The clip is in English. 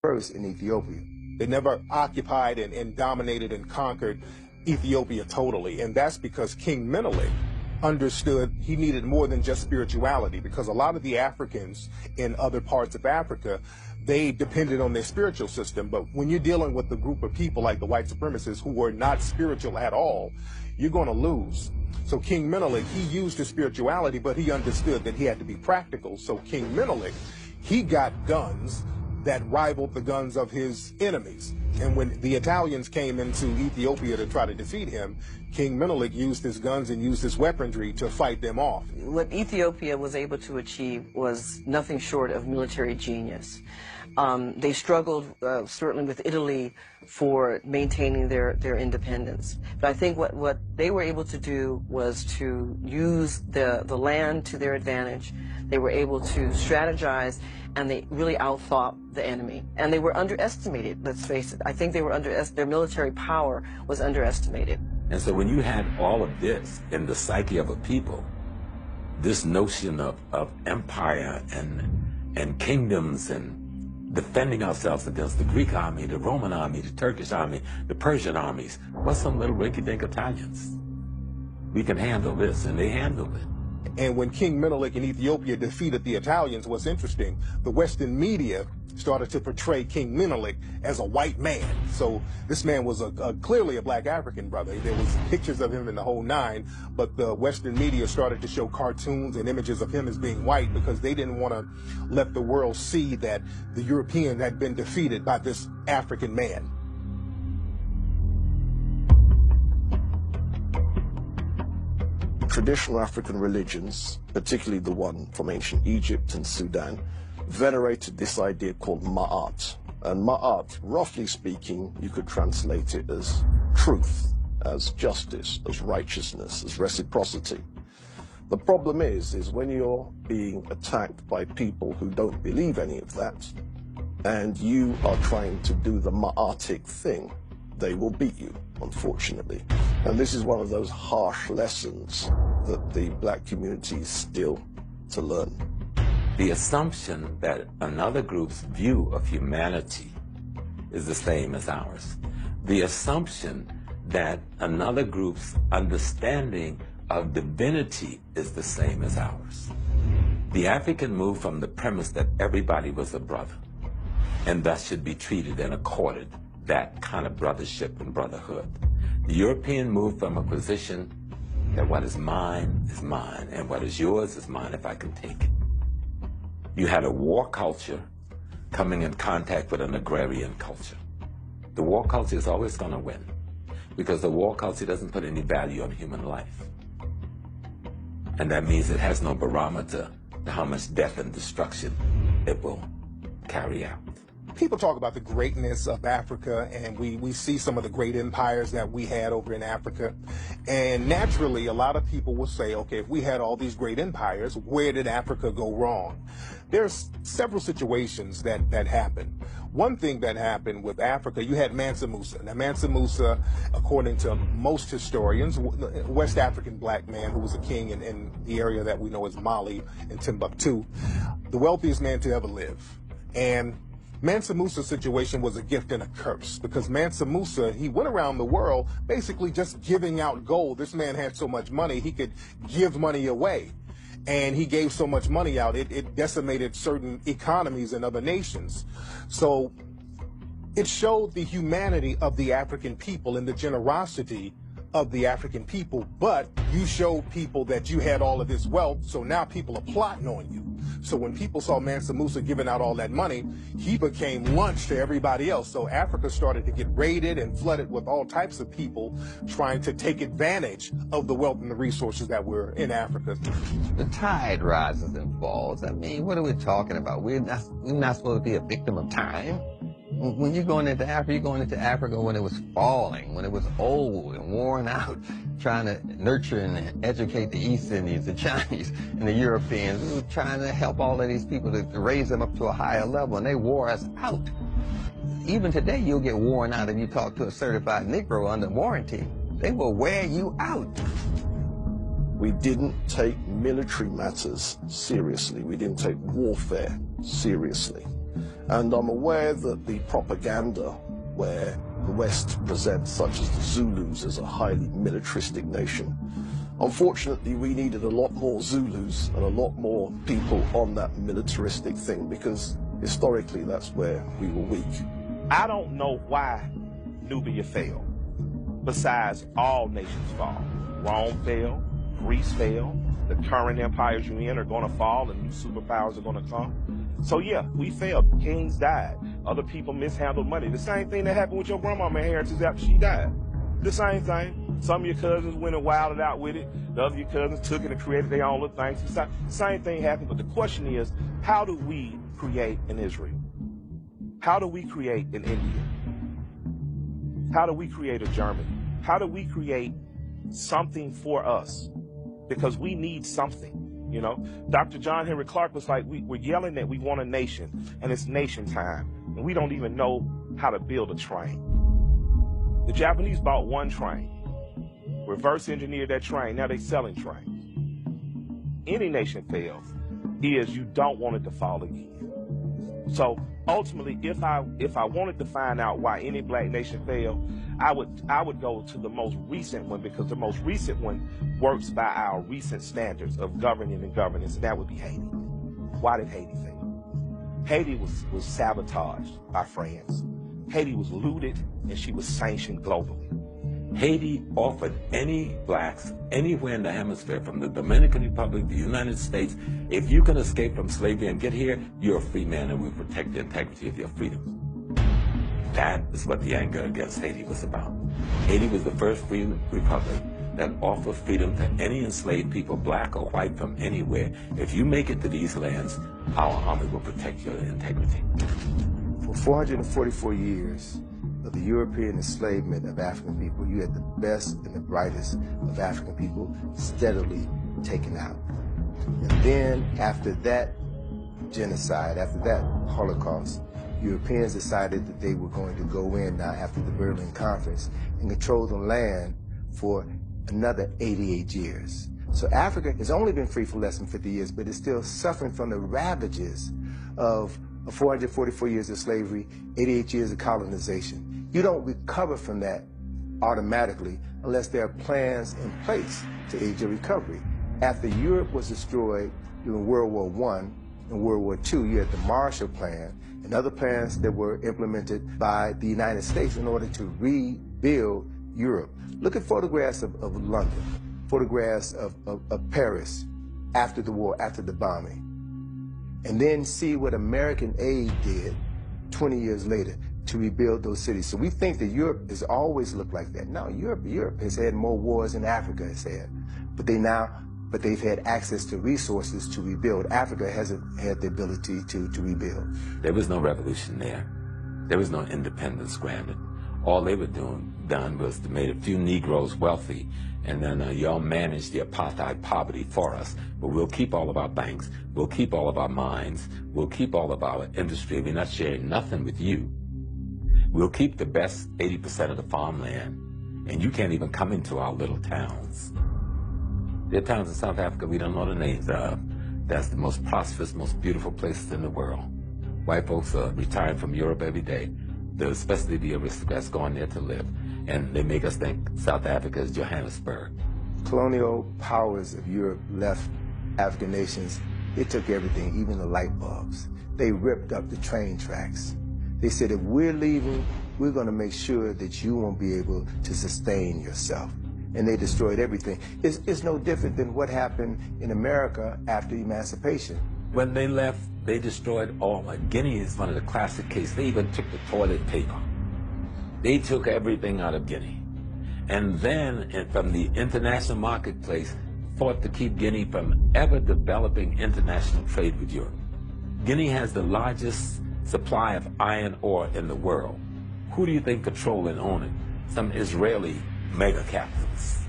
first in Ethiopia. They never occupied and dominated and conquered Ethiopia totally. And that's because King Menelik understood he needed more than just spirituality, because a lot of the Africans in other parts of Africa, they depended on their spiritual system. But when you're dealing with a group of people like the white supremacists who were not spiritual at all, you're going to lose. So King Menelik, he used his spirituality, but he understood that he had to be practical. So King Menelik, he got guns that rivaled the guns of his enemies. And when the Italians came into Ethiopia to try to defeat him, King Menelik used his guns and used his weaponry to fight them off. What Ethiopia was able to achieve was nothing short of military genius. They struggled certainly with Italy for maintaining their independence. But I think what they were able to do was to use the land to their advantage. They were able to strategize, and they really outthought the enemy. And they were underestimated, let's face it. I think they were their military power was underestimated. And so when you had all of this in the psyche of a people, this notion of empire and kingdoms and defending ourselves against the Greek army, the Roman army, the Turkish army, the Persian armies, what's some little rinky-dink Italians? We can handle this, and they handled it. And when King Menelik in Ethiopia defeated the Italians, what's interesting, the Western media started to portray King Menelik as a white man. So this man was clearly a black African brother. There was pictures of him in the whole nine, but the Western media started to show cartoons and images of him as being white because they didn't want to let the world see that the European had been defeated by this African man. Traditional African religions, particularly the one from ancient Egypt and Sudan, venerated this idea called Ma'at. And Ma'at, roughly speaking, you could translate it as truth, as justice, as righteousness, as reciprocity. The problem is when you're being attacked by people who don't believe any of that, and you are trying to do the Ma'atic thing, they will beat you, unfortunately. And this is one of those harsh lessons that the black community is still to learn. The assumption that another group's view of humanity is the same as ours. The assumption that another group's understanding of divinity is the same as ours. The African moved from the premise that everybody was a brother, and thus should be treated and accorded that kind of brothership and brotherhood. The European moved from a position that what is mine, and what is yours is mine if I can take it. You had a war culture coming in contact with an agrarian culture. The war culture is always going to win because the war culture doesn't put any value on human life. And that means it has no barometer to how much death and destruction it will carry out. People talk about the greatness of Africa, and we see some of the great empires that we had over in Africa. And naturally, a lot of people will say, okay, if we had all these great empires, where did Africa go wrong? There's several situations that happened. One thing that happened with Africa, you had Mansa Musa. Now, Mansa Musa, according to most historians, a West African black man who was a king in the area that we know as Mali and Timbuktu, the wealthiest man to ever live. And Mansa Musa's situation was a gift and a curse because Mansa Musa, he went around the world basically just giving out gold. This man had so much money, he could give money away. And he gave so much money out, it decimated certain economies in other nations. So it showed the humanity of the African people and the generosity of the African people, but you showed people that you had all of this wealth, so now people are plotting on you. So when people saw Mansa Musa giving out all that money, he became lunch to everybody else. So Africa started to get raided and flooded with all types of people trying to take advantage of the wealth and the resources that were in Africa. The tide rises and falls. I mean, what are we talking about? We're not supposed to be a victim of time. When you're going into Africa when it was falling, when it was old and worn out, trying to nurture and educate the East Indians, the Chinese, and the Europeans. We were trying to help all of these people to raise them up to a higher level, and they wore us out. Even today, you'll get worn out if you talk to a certified Negro under warranty. They will wear you out. We didn't take military matters seriously. We didn't take warfare seriously. And I'm aware that the propaganda where the West presents, such as the Zulus, as a highly militaristic nation. Unfortunately, we needed a lot more Zulus and a lot more people on that militaristic thing, because historically that's where we were weak. I don't know why Nubia fell, besides all nations fall. Rome fell, Greece fell, the current empires you're in are going to fall and new superpowers are going to come. So yeah, we failed. Kings died. Other people mishandled money. The same thing that happened with your grandmama inheritance after she died. The same thing. Some of your cousins went and wilded out with it. The other of your cousins took it and created their own little things. The same thing happened, but the question is, how do we create in Israel? How do we create in India? How do we create a Germany? How do we create something for us? Because we need something, you know? Dr. John Henry Clark was like, we're yelling that we want a nation, and it's nation time, and we don't even know how to build a train. The Japanese bought one train, reverse engineered that train, now they're selling trains. Any nation fails is you don't want it to fall again. So ultimately, if I wanted to find out why any black nation failed, I would go to the most recent one, because the most recent one works by our recent standards of governing and governance, and that would be Haiti. Why did Haiti fail? Haiti was sabotaged by France. Haiti was looted, and she was sanctioned globally. Haiti offered any blacks anywhere in the hemisphere, from the Dominican Republic, the United States, if you can escape from slavery and get here, you're a free man, and we protect the integrity of your freedom. That is what the anger against Haiti was about. Haiti was the first free republic that offered freedom to any enslaved people, black or white, from anywhere. If you make it to these lands, our army will protect your integrity. For 444 years of the European enslavement of African people, you had the best and the brightest of African people steadily taken out. And then after that genocide, after that Holocaust, Europeans decided that they were going to go in now after the Berlin Conference and control the land for another 88 years. So Africa has only been free for less than 50 years, but is still suffering from the ravages of 444 years of slavery, 88 years of colonization. You don't recover from that automatically unless there are plans in place to aid your recovery. After Europe was destroyed during World War I and World War II, you had the Marshall Plan and other plans that were implemented by the United States in order to rebuild Europe. Look at photographs of London, photographs of Paris after the war, after the bombing, and then see what American aid did 20 years later to rebuild those cities. So we think that Europe has always looked like that. No, Europe has had more wars than Africa has had, but they've had access to resources to rebuild. Africa hasn't had the ability to rebuild. There was no revolution there. There was no independence granted. All they were done was to make a few Negroes wealthy, and then y'all managed the apartheid poverty for us. But we'll keep all of our banks, we'll keep all of our mines, we'll keep all of our industry. We're not sharing nothing with you. We'll keep the best 80% of the farmland, and you can't even come into our little towns. There are towns in South Africa we don't know the names of. That's the most prosperous, most beautiful places in the world. White folks are retiring from Europe every day, especially the aristocrats going there to live. And they make us think South Africa is Johannesburg. Colonial powers of Europe left African nations. They took everything, even the light bulbs. They ripped up the train tracks. They said, if we're leaving, we're going to make sure that you won't be able to sustain yourself. And they destroyed everything. It's no different than what happened in America after emancipation. When they left, they destroyed all. Guinea is one of the classic cases. They even took the toilet paper. They took everything out of Guinea. And then, from the international marketplace, fought to keep Guinea from ever developing international trade with Europe. Guinea has the largest supply of iron ore in the world. Who do you think control and own it? Some Israeli mega capitalists.